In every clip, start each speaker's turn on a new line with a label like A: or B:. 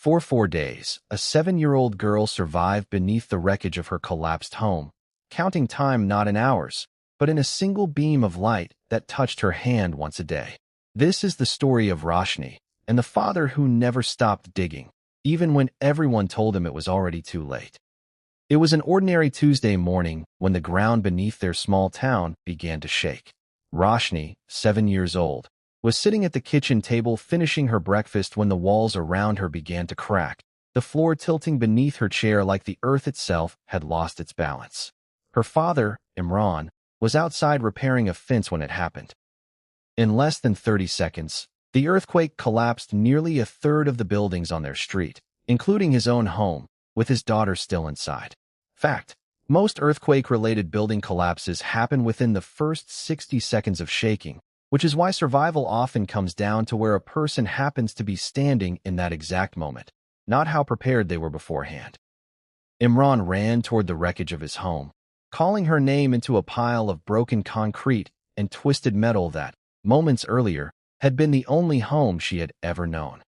A: For 4 days, a 7-year-old girl survived beneath the wreckage of her collapsed home, counting time not in hours, but in a single beam of light that touched her hand once a day. This is the story of Roshni and the father who never stopped digging, even when everyone told him it was already too late. It was an ordinary Tuesday morning when the ground beneath their small town began to shake. Roshni, 7 years old, was sitting at the kitchen table finishing her breakfast when the walls around her began to crack, the floor tilting beneath her chair like the earth itself had lost its balance. Her father, Imran, was outside repairing a fence when it happened. In less than 30 seconds, the earthquake collapsed nearly a third of the buildings on their street, including his own home, with his daughter still inside. Fact: most earthquake-related building collapses happen within the first 60 seconds of shaking, which is why survival often comes down to where a person happens to be standing in that exact moment, not how prepared they were beforehand. Imran ran toward the wreckage of his home, calling her name into a pile of broken concrete and twisted metal that, moments earlier, had been the only home she had ever known.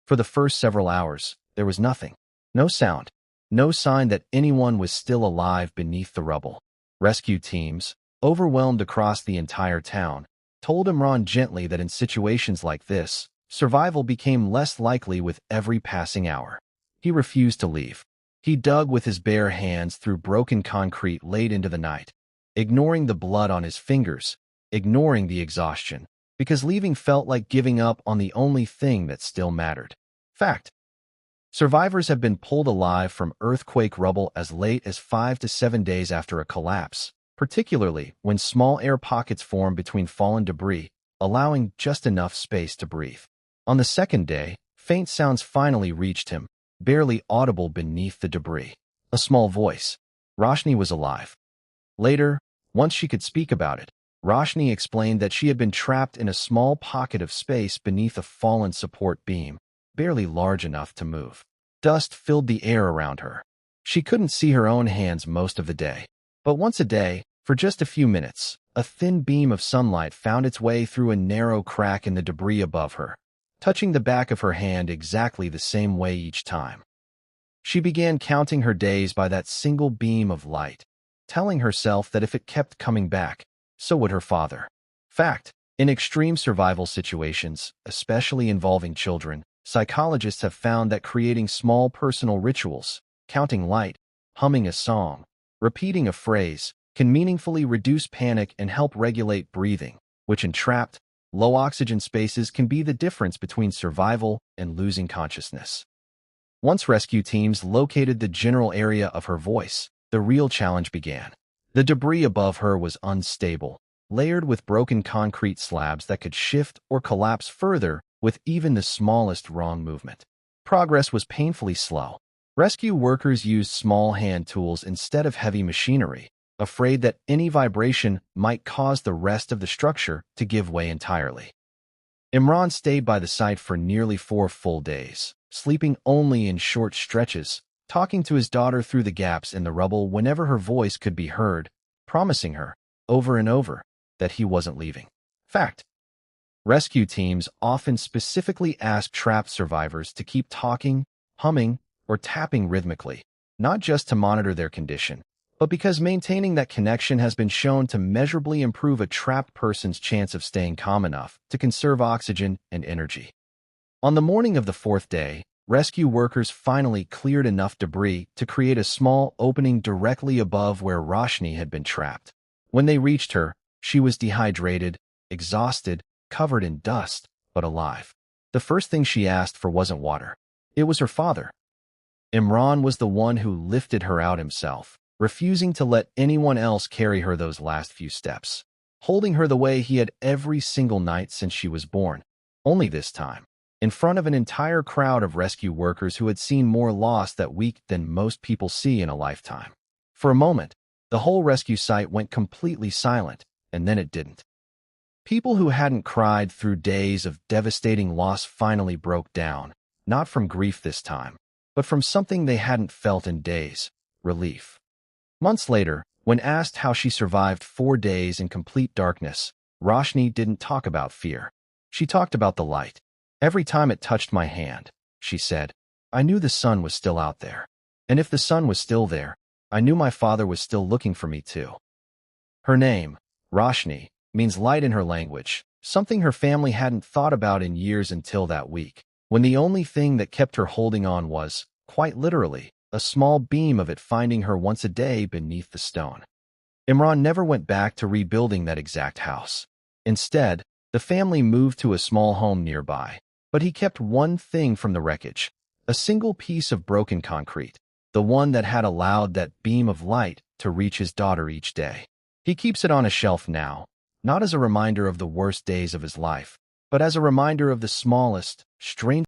A: For the first several hours, there was nothing. No sound. No sign that anyone was still alive beneath the rubble. Rescue teams, overwhelmed across the entire town, told Imran gently that in situations like this, survival became less likely with every passing hour. He refused to leave. He dug with his bare hands through broken concrete late into the night, ignoring the blood on his fingers, ignoring the exhaustion, because leaving felt like giving up on the only thing that still mattered. Fact: survivors have been pulled alive from earthquake rubble as late as 5 to 7 days after a collapse, particularly when small air pockets form between fallen debris, allowing just enough space to breathe. On the second day, faint sounds finally reached him, barely audible beneath the debris. A small voice. Roshni was alive. Later, once she could speak about it, Roshni explained that she had been trapped in a small pocket of space beneath a fallen support beam, barely large enough to move. Dust filled the air around her. She couldn't see her own hands most of the day. But once a day, for just a few minutes, a thin beam of sunlight found its way through a narrow crack in the debris above her, touching the back of her hand exactly the same way each time. She began counting her days by that single beam of light, telling herself that if it kept coming back, so would her father. Fact: in extreme survival situations, especially involving children, psychologists have found that creating small personal rituals, counting light, humming a song, repeating a phrase, can meaningfully reduce panic and help regulate breathing, which in trapped, low-oxygen spaces can be the difference between survival and losing consciousness. Once rescue teams located the general area of her voice, the real challenge began. The debris above her was unstable, layered with broken concrete slabs that could shift or collapse further with even the smallest wrong movement. Progress was painfully slow. Rescue workers used small hand tools instead of heavy machinery, afraid that any vibration might cause the rest of the structure to give way entirely. Imran stayed by the site for nearly 4 full days, sleeping only in short stretches, talking to his daughter through the gaps in the rubble whenever her voice could be heard, promising her, over and over, that he wasn't leaving. Fact: rescue teams often specifically ask trapped survivors to keep talking, humming, or tapping rhythmically, not just to monitor their condition, but because maintaining that connection has been shown to measurably improve a trapped person's chance of staying calm enough to conserve oxygen and energy. On the morning of the 4th day, rescue workers finally cleared enough debris to create a small opening directly above where Roshni had been trapped. When they reached her, she was dehydrated, exhausted, covered in dust, but alive. The first thing she asked for wasn't water. It was her father. Imran was the one who lifted her out himself, refusing to let anyone else carry her those last few steps, holding her the way he had every single night since she was born. Only this time, in front of an entire crowd of rescue workers who had seen more loss that week than most people see in a lifetime. For a moment, the whole rescue site went completely silent, and then it didn't. People who hadn't cried through days of devastating loss finally broke down, not from grief this time, but from something they hadn't felt in days: relief. Months later, when asked how she survived 4 days in complete darkness, Roshni didn't talk about fear. She talked about the light. Every time it touched my hand, she said, I knew the sun was still out there. And if the sun was still there, I knew my father was still looking for me too. Her name, Roshni, means light in her language, something her family hadn't thought about in years until that week, when the only thing that kept her holding on was, quite literally, a small beam of it finding her once a day beneath the stone. Imran never went back to rebuilding that exact house. Instead, the family moved to a small home nearby, but he kept one thing from the wreckage, a single piece of broken concrete, the one that had allowed that beam of light to reach his daughter each day. He keeps it on a shelf now, not as a reminder of the worst days of his life, but as a reminder of the smallest, strangest